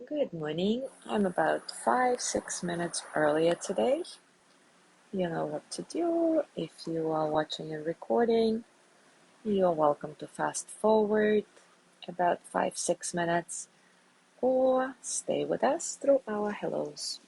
Good morning. I'm about 6 minutes earlier today. You know what to do. If you are watching and recording, you're welcome to fast forward about 6 minutes or stay with us through our hellos.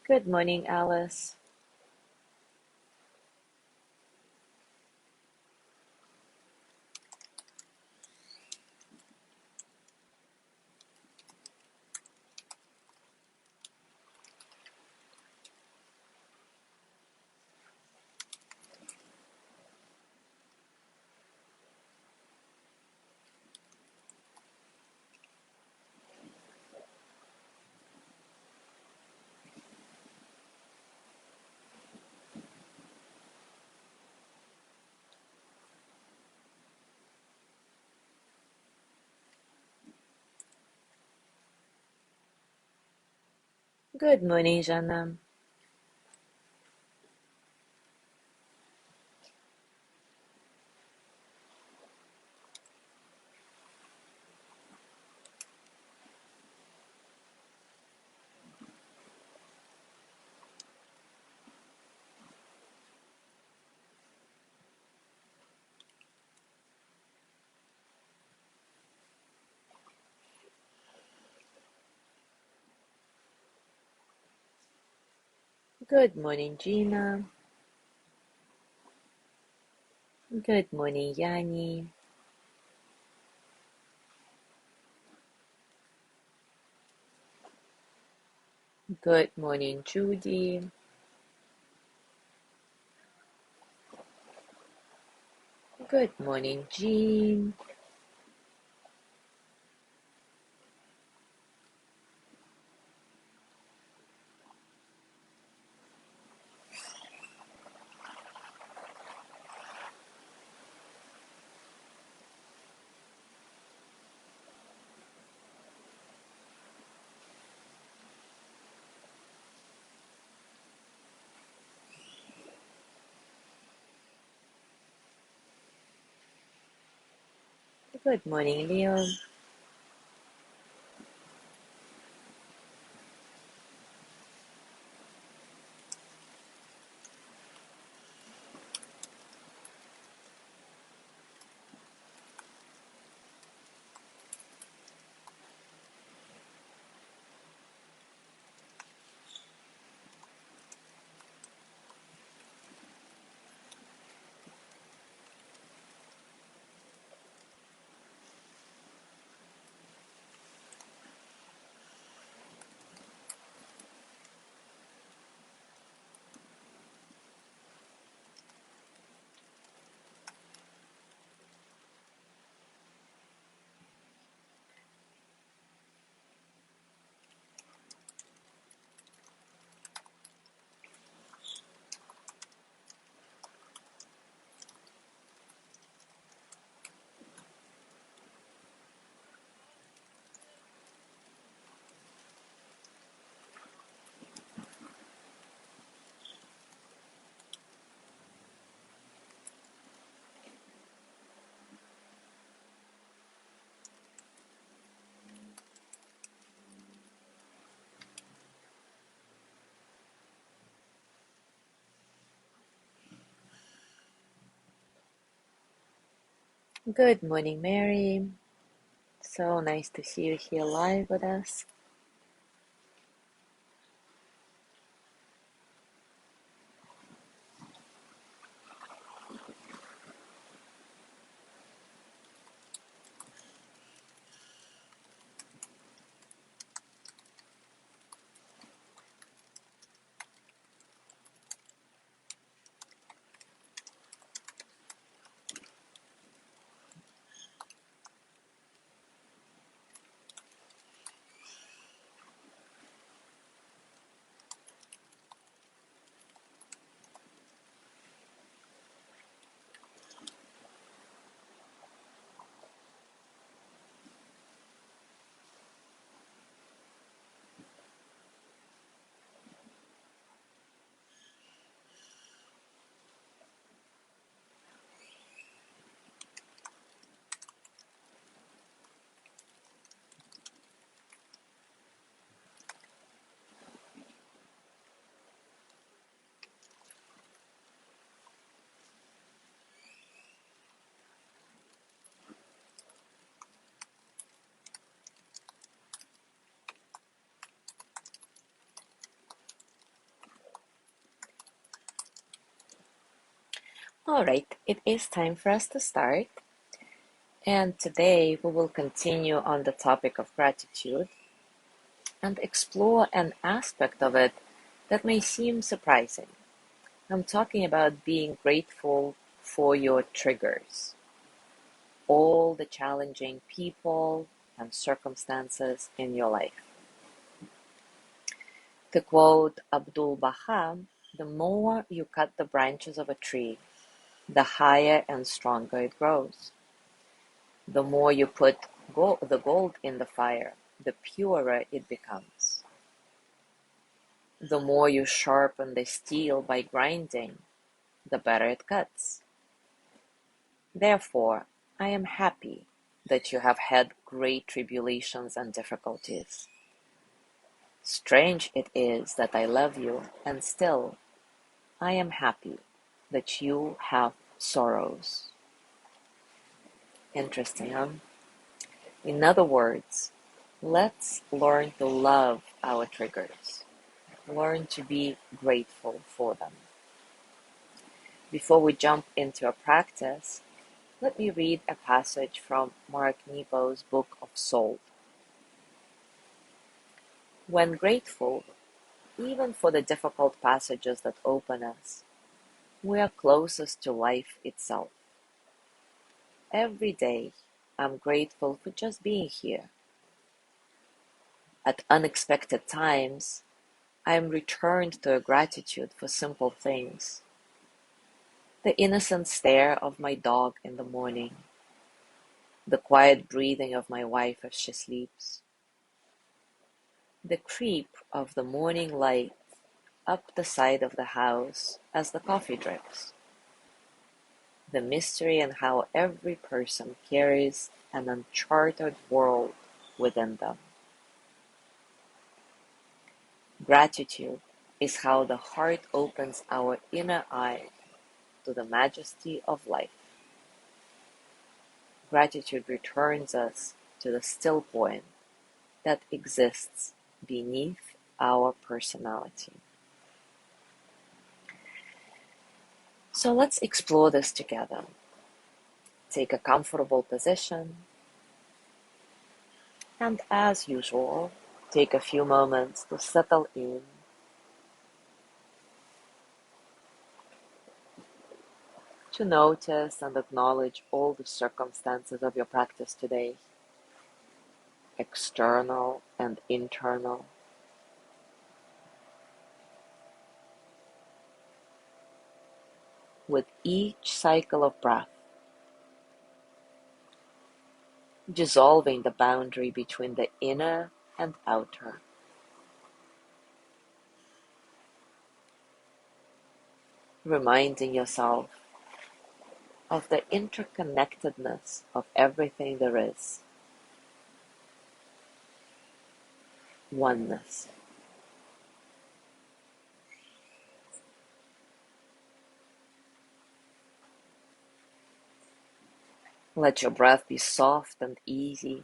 Good morning, Alice. Good morning, Jana. Good morning, Gina. Good morning, Yanni. Good morning, Judy. Good morning, Jean. Good morning, Leo. Good morning, Mary. So nice to see you here live with us. All right, it is time for us to start. And today we will continue on the topic of gratitude and explore an aspect of it that may seem surprising. I'm talking about being grateful for your triggers, all the challenging people and circumstances in your life. To quote Abdul Baha, the more you cut the branches of a tree, the higher and stronger it grows. The more you put the gold in the fire, the purer it becomes. The more you sharpen the steel by grinding, the better it cuts. Therefore, I am happy that you have had great tribulations and difficulties. Strange it is that I love you, and still I am happy that you have sorrows. Interesting, huh? In other words, let's learn to love our triggers. Learn to be grateful for them. Before we jump into a practice, let me read a passage from Mark Nepo's Book of Soul. When grateful, even for the difficult passages that open us, we are closest to life itself. Every day, I'm grateful for just being here. At unexpected times, I am returned to a gratitude for simple things. The innocent stare of my dog in the morning, the quiet breathing of my wife as she sleeps, the creep of the morning light up the side of the house as the coffee drips, the mystery in how every person carries an uncharted world within them. Gratitude is how the heart opens our inner eye to the majesty of life. Gratitude returns us to the still point that exists beneath our personality. So let's explore this together. Take a comfortable position, and as usual, take a few moments to settle in, to notice and acknowledge all the circumstances of your practice today, external and internal. With each cycle of breath, dissolving the boundary between the inner and outer. Reminding yourself of the interconnectedness of everything there is. Oneness. Let your breath be soft and easy,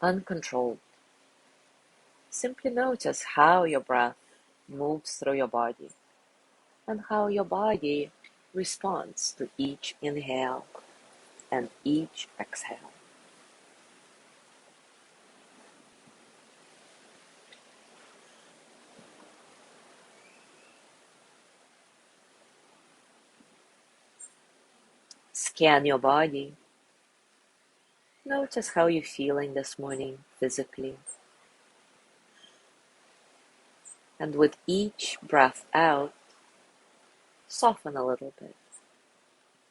uncontrolled. Simply notice how your breath moves through your body and how your body responds to each inhale and each exhale. Scan your body. Notice how you're feeling this morning physically. And with each breath out, soften a little bit.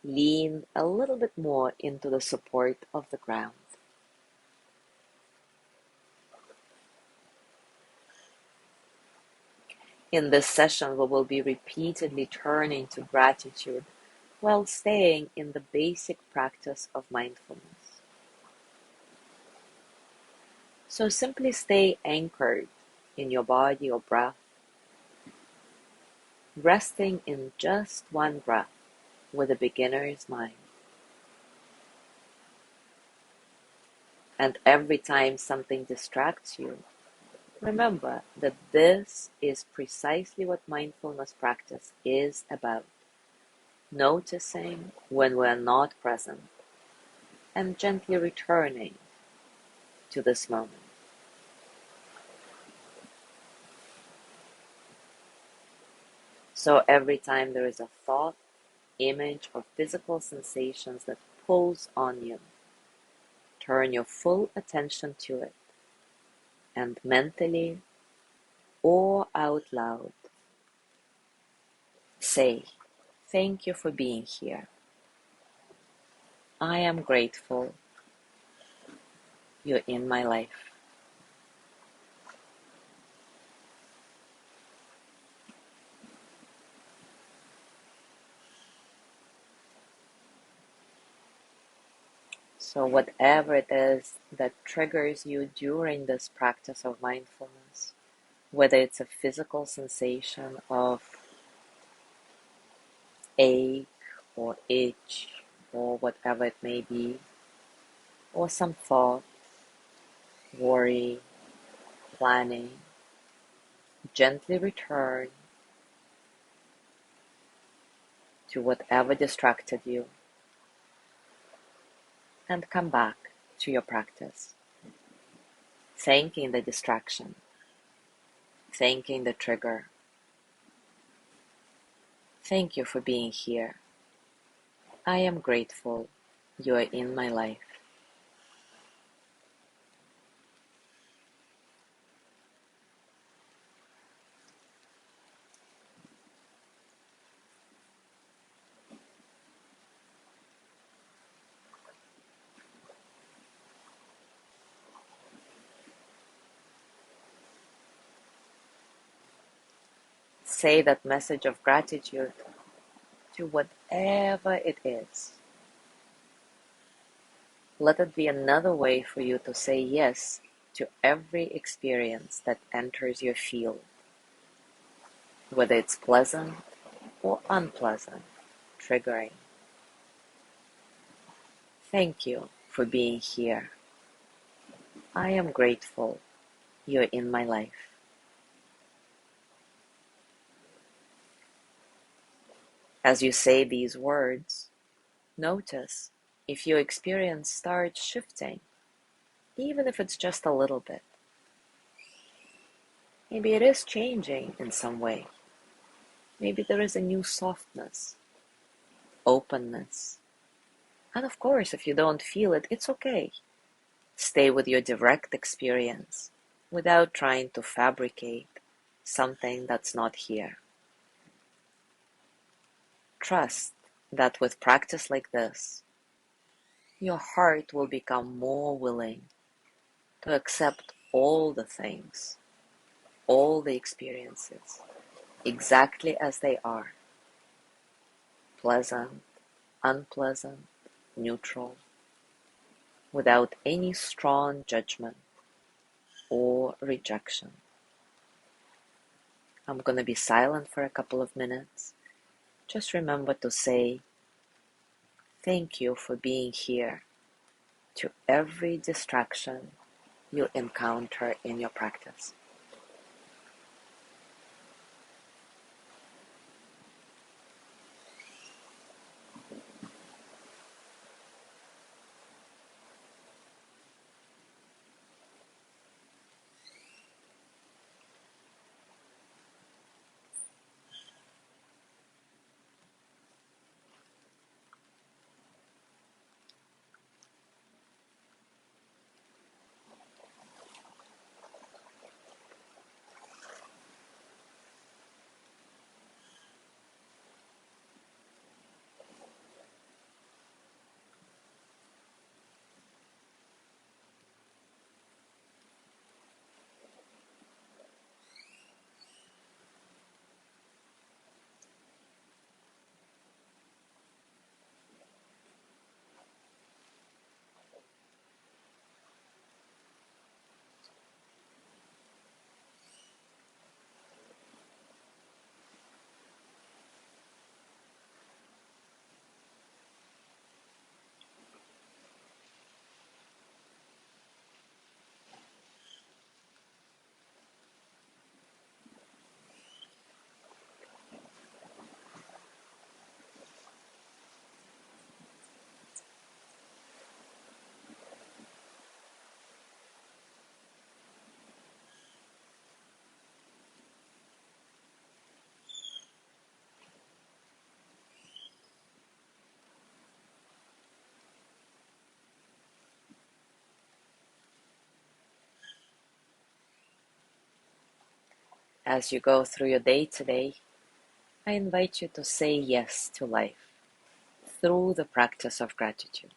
Lean a little bit more into the support of the ground. In this session, we will be repeatedly turning to gratitude while staying in the basic practice of mindfulness. So simply stay anchored in your body or breath, resting in just one breath with a beginner's mind. And every time something distracts you, remember that this is precisely what mindfulness practice is about. noticing when we're not present, and gently returning to this moment. So every time there is a thought, image, or physical sensations that pulls on you, turn your full attention to it and mentally or out loud say, "Thank you for being here. I am grateful you're in my life." So whatever it is that triggers you during this practice of mindfulness, whether it's a physical sensation of ache or itch or whatever it may be, or some thought, worry, planning, gently return to whatever distracted you and come back to your practice, thanking the distraction, thanking the trigger. Thank you for being here. I am grateful you are in my life. Say that message of gratitude to whatever it is. Let it be another way for you to say yes to every experience that enters your field, whether it's pleasant or unpleasant, triggering. Thank you for being here. I am grateful you're in my life. As you say these words, notice if your experience starts shifting, even if it's just a little bit. Maybe it is changing in some way. Maybe there is a new softness, openness. And of course, if you don't feel it, it's okay. Stay with your direct experience without trying to fabricate something that's not here. Trust that with practice like this, your heart will become more willing to accept all the things, all the experiences, exactly as they are, pleasant, unpleasant, neutral, without any strong judgment or rejection. I'm going to be silent for a couple of minutes. Just remember to say, thank you for being here to every distraction you encounter in your practice. As you go through your day today, I invite you to say yes to life through the practice of gratitude.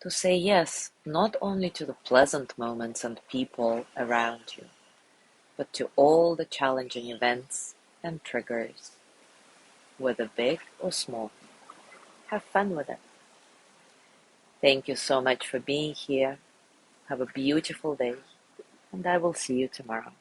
To say yes not only to the pleasant moments and people around you, but to all the challenging events and triggers, whether big or small. Have fun with it. Thank you so much for being here. Have a beautiful day, and I will see you tomorrow.